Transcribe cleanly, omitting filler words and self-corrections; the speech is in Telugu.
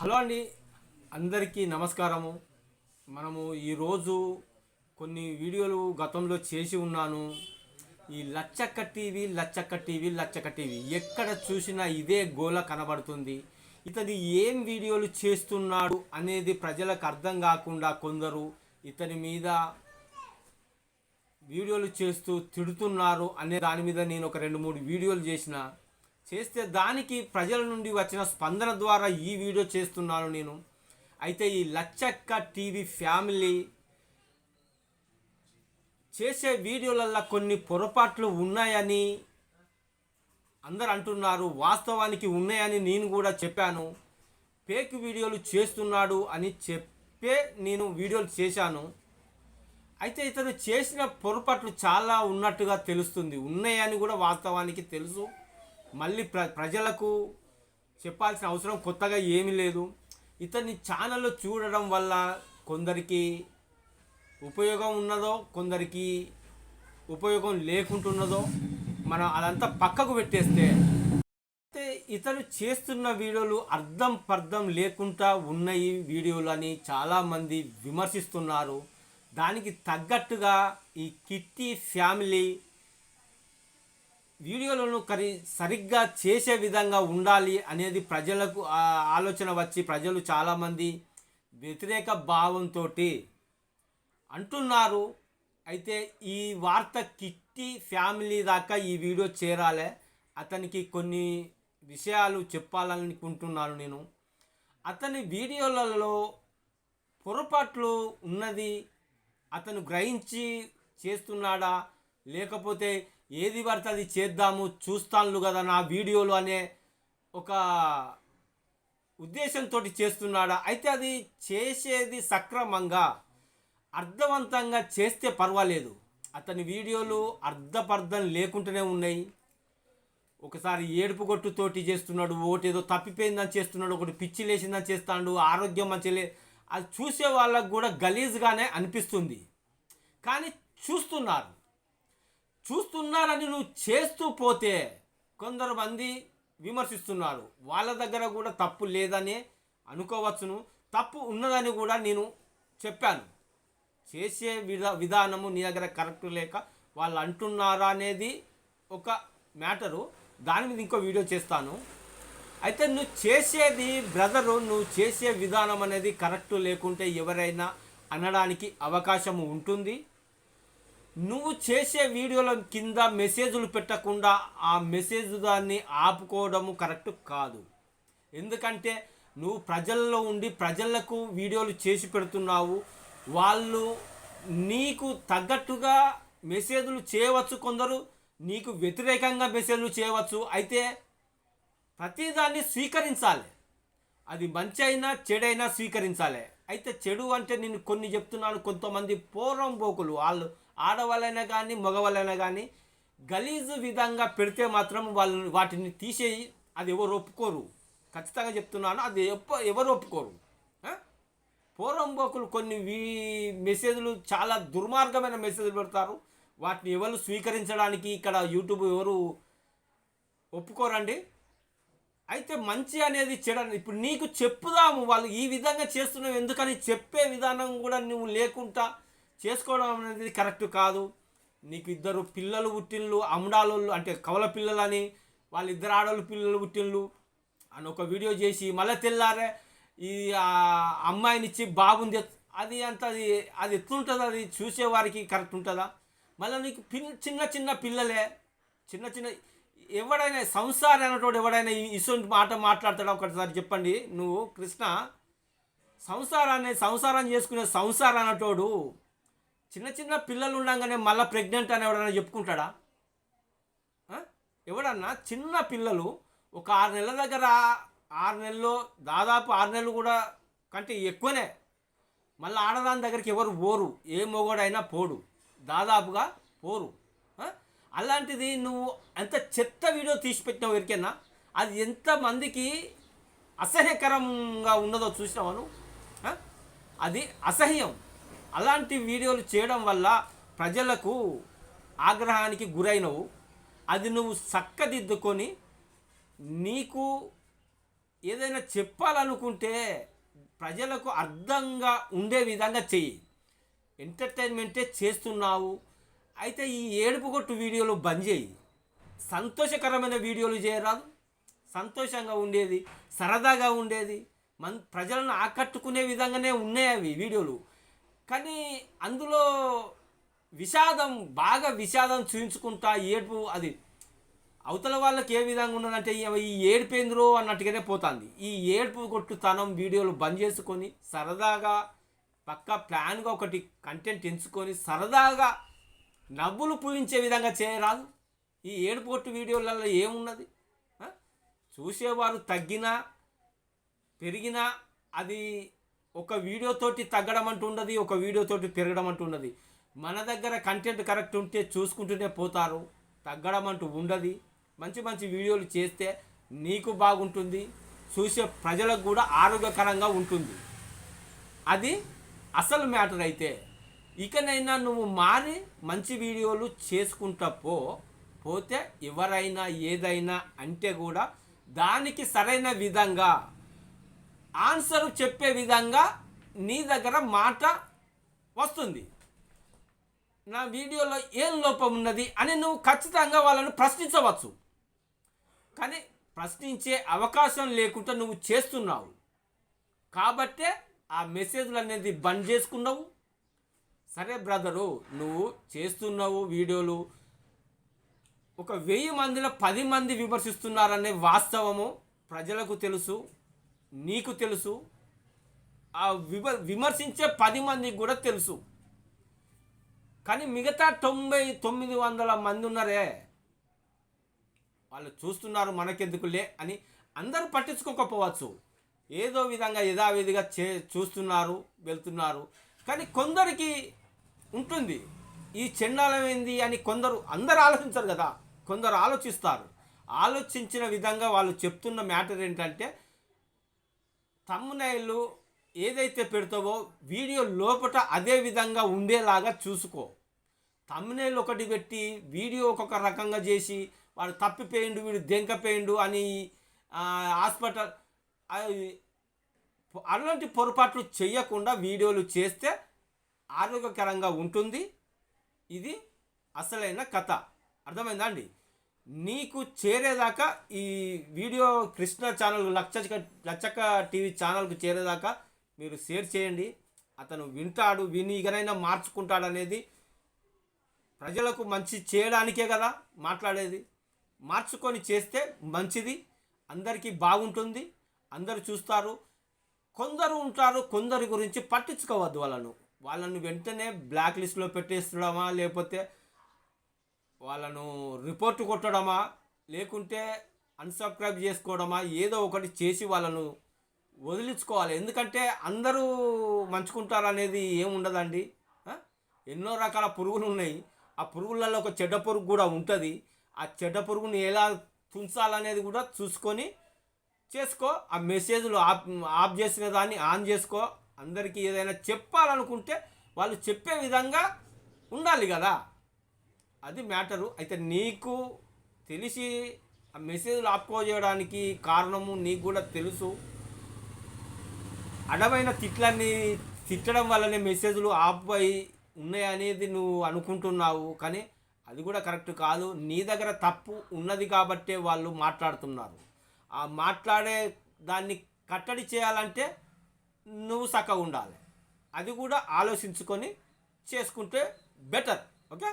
హలో అండి, అందరికీ నమస్కారము. మనము ఈరోజు కొన్ని వీడియోలు గతంలో చేసి ఉన్నాను. ఈ లచ్చక్క టీవీ ఎక్కడ చూసినా ఇదే గోల కనబడుతుంది. ఇతని ఏం వీడియోలు చేస్తున్నాడు అనేది ప్రజలకు అర్థం కాకుండా కొందరు ఇతని మీద వీడియోలు చేస్తూ తిడుతున్నారు అనే దాని మీద నేను ఒక 2-3 వీడియోలు చేస్తే దానికి ప్రజల నుండి వచ్చిన స్పందన ద్వారా ఈ వీడియో చేస్తున్నాను నేను. అయితే ఈ లచ్చక్క టీవీ ఫ్యామిలీ చేసే వీడియోలల్లో కొన్ని పొరపాట్లు ఉన్నాయని అందరు అంటున్నారు. వాస్తవానికి ఉన్నాయని నేను కూడా చెప్పాను. ఫేక్ వీడియోలు చేస్తున్నాడు అని చెప్పే నేను వీడియోలు చేశాను. అయితే ఇతను చేసిన పొరపాట్లు చాలా ఉన్నట్టుగా తెలుస్తుంది. ఉన్నాయని కూడా వాస్తవానికి తెలుసు. మళ్ళీ ప్రజలకు చెప్పాల్సిన అవసరం కొత్తగా ఏమీ లేదు. ఇతని ఛానల్లో చూడడం వల్ల కొందరికి ఉపయోగం ఉన్నదో, కొందరికి ఉపయోగం లేకుంటున్నదో మనం అదంతా పక్కకు పెట్టేస్తే, అయితే ఇతను చేస్తున్న వీడియోలు అర్థం పర్థం లేకుండా ఉన్నాయి వీడియోలు అని చాలామంది విమర్శిస్తున్నారు. దానికి తగ్గట్టుగా ఈ కిట్టి ఫ్యామిలీ వీడియోలను సరిగ్గా చేసే విధంగా ఉండాలి అనేది ప్రజలకు ఆలోచన వచ్చి ప్రజలు చాలామంది వ్యతిరేక భావంతో అంటున్నారు. అయితే ఈ వార్త కిట్టి ఫ్యామిలీ దాకా ఈ వీడియో చేరాలి. అతనికి కొన్ని విషయాలు చెప్పాలనుకుంటున్నాను నేను. అతని వీడియోలలో పొరపాట్లు ఉన్నది అతను గ్రహించి చేస్తున్నాడా, లేకపోతే ఏది పడితే అది చేద్దాము చూస్తాను కదా నా వీడియోలు అనే ఒక ఉద్దేశంతో చేస్తున్నాడా, అయితే అది చేసేది సక్రమంగా అర్థవంతంగా చేస్తే పర్వాలేదు. అతని వీడియోలు అర్థపర్థం లేకుండానే ఉన్నాయి. ఒకసారి ఏడుపు కొట్టుతోటి చేస్తున్నాడు, ఒకటి ఏదో తప్పిపోయిందని చేస్తున్నాడు, ఒకటి పిచ్చి లేచిందని చేస్తాడు, ఆరోగ్యం మంచిలే. అది చూసే వాళ్ళకు కూడా గలీజ్గానే అనిపిస్తుంది. కానీ చూస్తున్నారని నువ్వు చేస్తూ పోతే కొందరు మంది విమర్శిస్తున్నారు. వాళ్ళ దగ్గర కూడా తప్పు లేదని అనుకోవచ్చును, తప్పు ఉన్నదని కూడా నేను చెప్పాను. చేసే విధానము నీ దగ్గర కరెక్ట్ లేక వాళ్ళు అంటున్నారా అనేది ఒక మ్యాటరు. దాని మీద ఇంకో వీడియో చేస్తాను. అయితే నువ్వు చేసేది బ్రదరు, నువ్వు చేసే విధానం అనేది కరెక్ట్ లేకుంటే ఎవరైనా అనడానికి అవకాశం ఉంటుంది. నువ్వు చేసే వీడియోల కింద మెసేజ్లు పెట్టకుండా ఆ మెసేజ్ దాన్ని ఆపుకోవడము కరెక్ట్ కాదు. ఎందుకంటే నువ్వు ప్రజల్లో ఉండి ప్రజలకు వీడియోలు చేసి పెడుతున్నావు. వాళ్ళు నీకు తగ్గట్టుగా మెసేజ్లు చేయవచ్చు, కొందరు నీకు వ్యతిరేకంగా మెసేజ్లు చేయవచ్చు. అయితే ప్రతిదాన్ని స్వీకరించాలి. అది మంచి అయినా చెడైనా స్వీకరించాలి. అయితే చెడు అంటే నేను కొన్ని చెప్తున్నాను. కొంతమంది పోరంబోకులు, వాళ్ళు ఆడవాళ్ళైనా కానీ మగవాళ్ళైనా కానీ గలీజు విధంగా పెడితే మాత్రం వాళ్ళు వాటిని తీసేయి. అది ఎవరు ఒప్పుకోరు, ఖచ్చితంగా చెప్తున్నాను. అది ఎవరు ఒప్పుకోరు. పోరంబోకులు కొన్ని మెసేజ్లు చాలా దుర్మార్గమైన మెసేజ్లు పెడతారు. వాటిని ఎవరు స్వీకరించడానికి ఇక్కడ యూట్యూబ్ ఎవరు ఒప్పుకోరండి. అయితే మంచి అనేది చెడని ఇప్పుడు నీకు చెప్పుదాము, వాళ్ళు ఈ విధంగా చేస్తున్నావు ఎందుకని చెప్పే విధానం కూడా నువ్వు లేకుండా చేసుకోవడం అనేది కరెక్ట్ కాదు. నీకు 2 పిల్లలు పుట్టిళ్ళు, అమ్ముడాలోళ్ళు అంటే కవల పిల్లలని, వాళ్ళ 2 ఆడవాళ్ళు పిల్లలు పుట్టిళ్ళు అని ఒక వీడియో చేసి మళ్ళీ తెల్లారే ఈ అమ్మాయినిచ్చి బాగుంది అది అంత అది ఎట్లుంటుంది, అది చూసేవారికి కరెక్ట్ ఉంటుందా? మళ్ళీ నీకు చిన్న పిల్లలే, చిన్న ఎవడైనా సంసారం అనేటోడు ఎవడైనా ఇటువంటి మాట మాట్లాడతాడా? ఒకటిసారి చెప్పండి. నువ్వు కృష్ణ సంసారం చేసుకునే సంసారం అనేటోడు చిన్న పిల్లలు ఉండగానే మళ్ళీ ప్రెగ్నెంట్ అని ఎవడన్నా చెప్పుకుంటాడా? ఎవడన్నా చిన్న పిల్లలు ఒక 6 నెలల దగ్గర 6 నెలలు దాదాపు 6 నెలలు కూడా కంటే ఎక్కువనే మళ్ళీ ఆడదాని దగ్గరికి ఎవరు పోరు. ఏ మొగోడైనా పోడు, దాదాపుగా పోరు. అలాంటిది నువ్వు ఎంత చెత్త వీడియో తీసి పెట్టినావు ఎవరికైనా, అది ఎంతమందికి అసహ్యకరంగా ఉన్నదో చూసినావా నువ్వు? అది అసహ్యం. అలాంటి వీడియోలు చేయడం వల్ల ప్రజలకు ఆగ్రహానికి గురైనవు. అది నువ్వు చక్కదిద్దుకొని నీకు ఏదైనా చెప్పాలనుకుంటే ప్రజలకు అర్థంగా ఉండే విధంగా చెయ్యి. ఎంటర్టైన్మెంటే చేస్తున్నావు, అయితే ఈ ఏడుపు కొట్టు వీడియోలు బంద్ చేయి. సంతోషకరమైన వీడియోలు చేయరాదు. సంతోషంగా ఉండేది, సరదాగా ఉండేది, ప్రజలను ఆకట్టుకునే విధంగానే ఉన్నాయి అవి వీడియోలు. కానీ అందులో విషాదం, బాగా విషాదం చూపించుకుంటా ఏడుపు, అది అవతల వాళ్ళకి ఏ విధంగా ఉన్నదంటే ఈ ఏడుపేంద్రో అన్నట్టుగానే పోతుంది. ఈ ఏడుపు కొట్టుతనం వీడియోలు బంద్ చేసుకొని సరదాగా పక్కా ప్లాన్గా ఒకటి కంటెంట్ ఎంచుకొని సరదాగా నవ్వులు పూయించే విధంగా చేయరాదు. ఈ ఏడుపు కొట్టు వీడియోలలో ఏమున్నది? చూసేవారు తగ్గినా పెరిగినా అది ఒక వీడియోతోటి తగ్గడం అంటూ ఉండదు, ఒక వీడియోతోటి పెరగడం అంటూ ఉండదు. మన దగ్గర కంటెంట్ కరెక్ట్ ఉంటే చూసుకుంటూనే పోతారు, తగ్గడం అంటూ ఉండదు. మంచి మంచి వీడియోలు చేస్తే నీకు బాగుంటుంది, చూసే ప్రజలకు కూడా ఆరోగ్యకరంగా ఉంటుంది. అది అసలు మ్యాటర్. అయితే ఇకనైనా నువ్వు మారి మంచి వీడియోలు చేసుకుంటా పోతే ఎవరైనా ఏదైనా అంటే కూడా దానికి సరైన విధంగా ఆన్సర్ చెప్పే విధంగా నీ దగ్గర మాట వస్తుంది. నా వీడియోలో ఏం లోపం ఉన్నది అని నువ్వు ఖచ్చితంగా వాళ్ళను ప్రశ్నించవచ్చు. కానీ ప్రశ్నించే అవకాశం లేకుండా నువ్వు చేస్తున్నావు కాబట్టే ఆ మెసేజ్లు అనేది బంద్ చేసుకున్నావు. సరే బ్రదరు, నువ్వు చేస్తున్నావు వీడియోలు, ఒక 1000 మందిలో 10 మంది విమర్శిస్తున్నారనే వాస్తవము ప్రజలకు తెలుసు, నీకు తెలుసు, ఆ విమర్శించే 10 మందికి కూడా తెలుసు. కానీ మిగతా 900 మంది ఉన్నారే, వాళ్ళు చూస్తున్నారు మనకెందుకులే అని అందరూ పట్టించుకోకపోవచ్చు. ఏదో విధంగా యథావిధిగా చూస్తున్నారు, వెళ్తున్నారు. కానీ కొందరికి ఉంటుంది ఈ చెండాలమైంది అని. అందరూ ఆలోచించరు కదా, కొందరు ఆలోచిస్తారు. ఆలోచించిన విధంగా వాళ్ళు చెప్తున్న మ్యాటర్ ఏంటంటే, తమ్మునైళ్ళు ఏదైతే పెడతావో వీడియో లోపట అదే విధంగా ఉండేలాగా చూసుకో. తమ్మునైళ్ళు ఒకటి పెట్టి వీడియో ఒక్కొక్క రకంగా చేసి వాడు తప్పిపోయిండు, వీడు దెంకపోయిండు అని హాస్పిటల్ అలాంటి పొరపాట్లు చేయకుండా వీడియోలు చేస్తే ఆరోగ్యకరంగా ఉంటుంది. ఇది అసలైన కథ. అర్థమైందా అండి? నీకు చేరేదాకా ఈ వీడియో కృష్ణ ఛానల్ లచ్చక్క టీవీ ఛానల్కి చేరేదాకా మీరు షేర్ చేయండి. అతను వింటాడు, విని ఇకనైనా మార్చుకుంటాడనేది ప్రజలకు మంచి చేయడానికే కదా మాట్లాడేది. మార్చుకొని చేస్తే మంచిది, అందరికీ బాగుంటుంది, అందరూ చూస్తారు. కొందరు ఉంటారు, కొందరి గురించి పట్టించుకోవద్దు. వాళ్ళను వెంటనే బ్లాక్ లిస్ట్లో పెట్టేస్తడమా, లేకపోతే వాళ్ళను రిపోర్ట్ కొట్టడమా, లేకుంటే అన్సబ్స్క్రైబ్ చేసుకోవడమా, ఏదో ఒకటి చేసి వాళ్ళను వదిలించుకోవాలి. ఎందుకంటే అందరూ మంచుకుంటారు అనేది ఏముండదండి. ఎన్నో రకాల పురుగులు ఉన్నాయి. ఆ పురుగులలో ఒక చెడ్డ పురుగు కూడా ఉంటుంది. ఆ చెడ్డ పురుగుని ఎలా తుంచాలనేది కూడా చూసుకొని చేసుకో. ఆ మెసేజ్లు ఆఫ్ చేసిన దాన్ని ఆన్ చేసుకో. అందరికీ ఏదైనా చెప్పాలనుకుంటే వాళ్ళు చెప్పే విధంగా ఉండాలి కదా, అది మ్యాటరు. అయితే నీకు తెలిసి ఆ మెసేజ్లు ఆఫ్ చేయడానికి కారణము నీకు కూడా తెలుసు. అడవైన తిట్లన్నీ తిట్టడం వల్లనే మెసేజ్లు ఆఫ్ అయి ఉన్నాయనేది నువ్వు అనుకుంటున్నావు. కానీ అది కూడా కరెక్ట్ కాదు. నీ దగ్గర తప్పు ఉన్నది కాబట్టే వాళ్ళు మాట్లాడుతున్నారు. ఆ మాట్లాడే దాన్ని కట్టడి చేయాలంటే నువ్వు చక్కగా ఉండాలి. అది కూడా ఆలోచించుకొని చేసుకుంటే బెటర్. ఓకే.